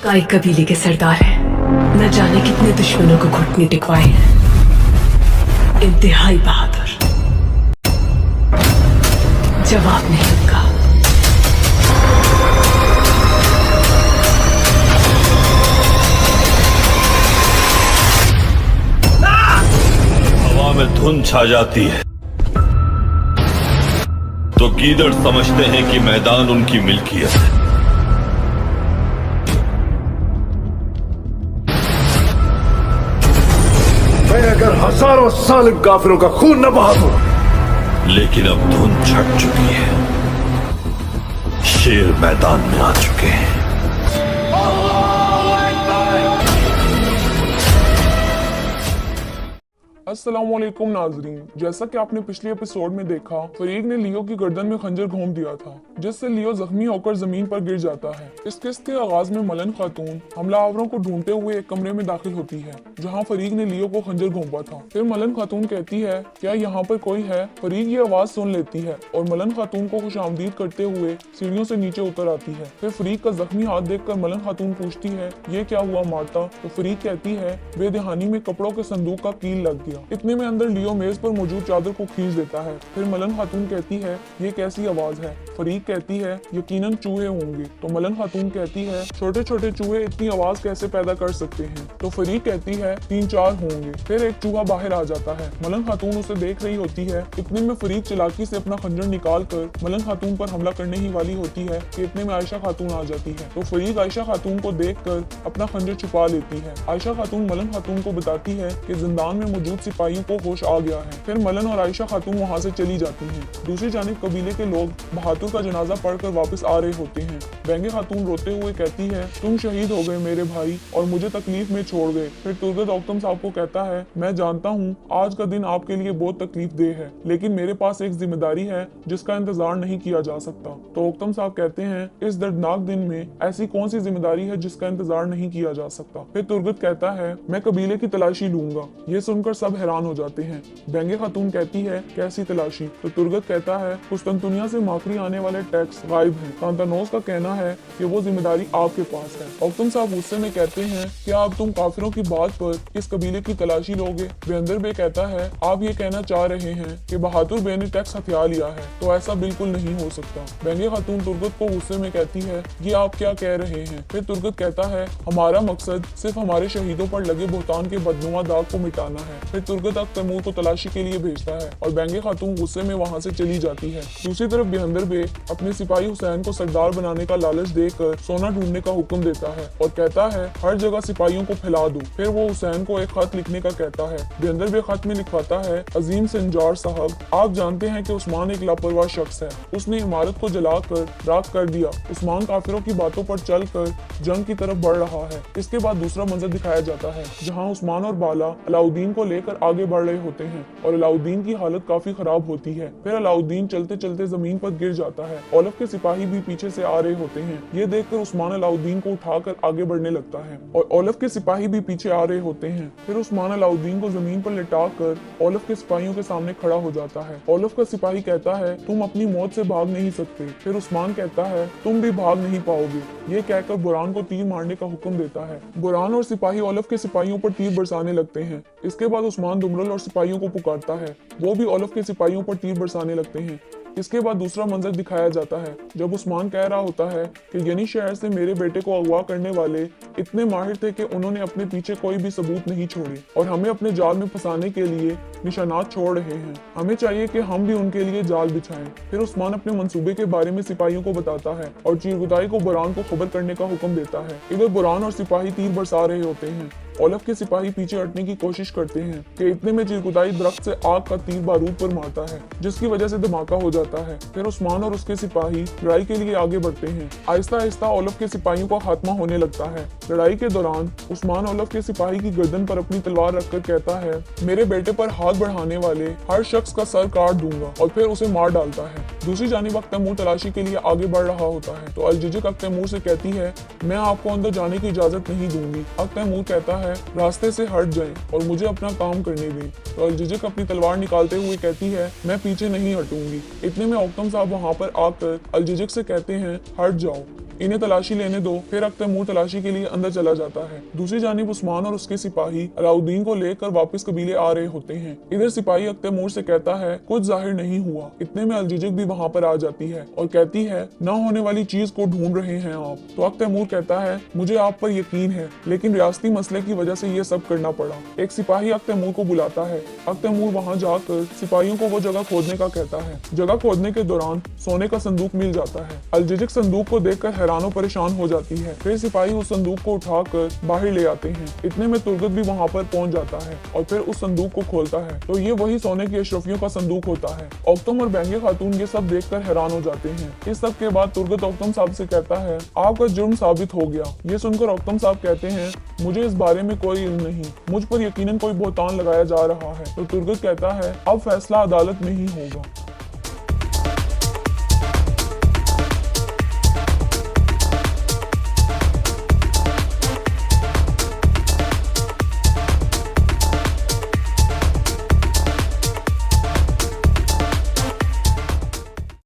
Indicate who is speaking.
Speaker 1: काई कबीले के सरदार हैं। न जाने कितने दुश्मनों को घुटने टिकवाए हैं। इंतहाई बहादुर। जवाब नहीं उनका।
Speaker 2: हवा में धुंध छा जाती है तो गीदड़ समझते हैं कि मैदान उनकी मिल्कियत है।
Speaker 3: मैं अगर हजारों साल इन काफिरों का खून न बहा दूं,
Speaker 2: लेकिन अब धुंध छट चुकी है। शेर मैदान में आ चुके हैं।
Speaker 4: अस्सलामुअलैकुम नाजरीन, जैसा कि आपने पिछले एपिसोड में देखा, फरीक ने लियो की गर्दन में खंजर घोंप दिया था, जिससे लियो जख्मी होकर जमीन पर गिर जाता है। इस किस्त के आगाज में मलन खातून हमलावरों को ढूंढते हुए एक कमरे में दाखिल होती है, जहां फरीक ने लियो को खंजर घोंपा था। फिर मलन खातून कहती है, क्या यहाँ पर कोई है? फरीक ये आवाज सुन लेती है और मलन खातून को खुशामदीद करते हुए सीढ़ियों से नीचे उतर आती है। फिर फरीक का जख्मी हाथ देखकर मलन खातून पूछती है, ये क्या हुआ मारता? तो फरीक कहती है, बेदहानी में कपड़ों के संदूक का कील लग गया। इतने में अंदर लियो मेज पर मौजूद चादर को खींच देता है। फिर मलन खातून कहती है, ये कैसी आवाज है? फरीक कहती है, यकीनन चूहे होंगे। तो मलन खातून कहती है, छोटे छोटे चूहे इतनी आवाज कैसे पैदा कर सकते हैं? तो फरीक कहती है, 3-4 होंगे। फिर एक चूहा बाहर आ जाता है। मलन खातून उसे देख रही होती है। इतने में फरीक चालाकी से अपना खंजर निकाल कर मलन खातून पर हमला करने ही वाली होती है कि इतने में आयशा खातून आ जाती है। तो फरीक आयशा खातून को देख कर अपना खंजर छुपा लेती है। आयशा खातून मलन खातून को बताती है कि जिंदान में मौजूद सिपाहियों को होश आ गया है। फिर मलन और आयशा खातून वहाँ से चली जाती हैं। दूसरी जानिब कबीले के लोग बहादुर का जनाजा पढ़कर वापस आ रहे होते हैं। बेंगे खातून रोते हुए कहती है, तुम शहीद हो गए मेरे भाई और मुझे तकलीफ में छोड़ गए। फिर तुर्गत औकतम साहब को कहता है, मैं जानता हूँ आज का दिन आपके लिए बहुत तकलीफ दे है, लेकिन मेरे पास एक जिम्मेदारी है जिसका इंतजार नहीं किया जा सकता। तो औकतम साहब कहते हैं, इस दर्दनाक दिन में ऐसी कौन सी जिम्मेदारी है जिसका इंतजार नहीं किया जा सकता? फिर तुर्गत कहता है, मैं कबीले की तलाशी लूंगा। ये सुनकर सब हैरान हो जाते हैं। बेंगे खातून कहती है, कैसी तलाशी? तो तुर्गत कहता है, कुस्तुनतुनिया से माकरी आने वाले टैक्स गायब हैं। तांतानोस का कहना है कि वो जिम्मेदारी आपके पास है। औकतम साहब गुस्से में कहते हैं, क्या अब तुम काफिरों की बात पर इस कबीले की तलाशी लोगे? बेंदर बे कहता है, आप ये कहना चाह रहे हैं कि बहादुर बे ने टैक्स हथिया लिया है? तो ऐसा बिल्कुल नहीं हो सकता। बेंगे खातून तुर्गत को गुस्से में कहती है, ये आप क्या कह रहे हैं? फिर तुर्गत कहता है, हमारा मकसद सिर्फ हमारे शहीदों पर लगे बुहतान के बदनुमा दाग को मिटाना है। फिर तुर्गत अब तैमूर को तलाशी के लिए भेजता है और बेंगे खातून गुस्से में वहाँ से चली जाती है। दूसरी तरफ बेहंदर बे अपने सिपाही हुसैन को सरदार बनाने का लालच देकर सोना ढूंढने का हुक्म देता है और कहता है, हर जगह सिपाहियों को फैला दो। फिर वो हुसैन को एक खत लिखने का कहता है। बेहंदर बे खत में लिखवाता है, अजीम संजार साहब, आप जानते हैं कि उस्मान एक लापरवाह शख्स है। उसने इमारत को जलाकर राख कर दिया। उस्मान काफिरों की बातों पर चलकर जंग की तरफ बढ़ रहा है। इसके बाद दूसरा मंजर दिखाया जाता है, जहाँ उस्मान और बाला अलाउद्दीन को लेकर आगे बढ़ रहे होते हैं और अलाउद्दीन की हालत काफी खराब होती है। फिर अलाउद्दीन चलते चलते जमीन पर गिर जाता है। औलफ के सिपाही भी पीछे से आ रहे होते हैं। ये देखकर उस्मान अलाउद्दीन को उठाकर आगे बढ़ने लगता है और औलफ के सिपाही भी पीछे आ रहे होते हैं। फिर उस्मान अलाउद्दीन को जमीन पर लिटाकर औलफ के सिपाहियों के सामने खड़ा हो जाता है। औलफ का सिपाही कहता है, तुम अपनी मौत से भाग नहीं सकते। फिर उस्मान कहता है, तुम भी भाग नहीं पाओगे। ये कहकर बुरान को तीर मारने का हुक्म देता है। बुरान और सिपाही औलफ के सिपाहियों पर तीर बरसाने लगते हैं। इसके बाद उस्मान दुमरल और सिपाहियों को पुकारता है। वो भी औलफ के सिपाहियों पर तीर बरसाने लगते हैं। इसके बाद दूसरा मंजर दिखाया जाता है, जब उस्मान कह रहा होता है कि यनी शहर से मेरे बेटे को अगवा करने वाले इतने माहिर थे कि उन्होंने अपने पीछे कोई भी सबूत नहीं छोड़े और हमें अपने जाल में फंसाने के लिए निशानात छोड़ रहे हैं। हमें चाहिए कि हम भी उनके लिए जाल बिछाएं। फिर उस्मान अपने मंसूबे के बारे में सिपाहियों को बताता है और चीरगुदाई को बुरान को खबर करने का हुक्म देता है। इधर बुरान और सिपाही तीर बरसा रहे होते हैं। औलफ के सिपाही पीछे हटने की कोशिश करते हैं कि इतने में चिरकुदाई दरख्त से आग का तीर बारूद पर मारता है, जिसकी वजह से धमाका हो जाता है। फिर उस्मान और उसके सिपाही लड़ाई के लिए आगे बढ़ते हैं। आहिस्ता आहिस्ता औलफ के सिपाहियों का खात्मा होने लगता है। लड़ाई के दौरान उस्मान औलफ के सिपाही की गर्दन पर अपनी तलवार रखकर कहता है, मेरे बेटे पर हाथ बढ़ाने वाले हर शख्स का सर काट दूंगा, और फिर उसे मार डालता है। दूसरी जानिब अख्तर तैमूर तलाशी के लिए आगे बढ़ रहा होता है तो अलजिजिक अख्तर तैमूर से कहती है, मैं आपको अंदर जाने की इजाजत नहीं दूंगी। अख्तर तैमूर कहता है, रास्ते से हट जाएं और मुझे अपना काम करने दें। तो अलजिजिक अपनी तलवार निकालते हुए कहती है, मैं पीछे नहीं हटूंगी। इतने में औकतम साहब वहाँ पर आकर अलजिजिक से कहते हैं, हट जाओ। इन्हें तलाशी लेने दो। फिर तैमूर तलाशी के लिए अंदर चला जाता है। दूसरी जानिब उस्मान और उसके सिपाही अलाउद्दीन को लेकर वापस कबीले आ रहे होते हैं। इधर सिपाही तैमूर से कहता है कुछ जाहिर नहीं हुआ। इतने में अलजिजिक भी वहाँ पर आ जाती है और कहती है ना होने वाली चीज को ढूंढ रहे हैं आप। तो तैमूर कहता है मुझे आप पर यकीन है, लेकिन रियासती मसले की वजह से ये सब करना पड़ा। एक सिपाही तैमूर को बुलाता है। तैमूर वहाँ जाकर सिपाहियों को वो जगह खोदने का कहता है। जगह खोदने के दौरान सोने का संदूक मिल जाता है। अलजिजिक संदूक को देखकर हैरान और परेशान हो जाती है। फिर सिपाही उस संदूक को उठाकर बाहर ले आते हैं। इतने में तुर्गत भी वहाँ पर पहुँच जाता है और फिर उस संदूक को खोलता है तो ये वही सोने की अशरफियों का संदूक होता है। औक्तम और बैंगे खातून ये सब देखकर हैरान हो जाते हैं। इस सब के बाद तुर्गत औक्तम साहब से कहता है आपका जुर्म साबित हो गया। ये सुनकर औक्तम साहब कहते हैं मुझे इस बारे में कोई इल्म नहीं, मुझ पर यकीनन कोई बहतान लगाया जा रहा है। तो तुर्गत कहता है अब फैसला अदालत में ही होगा।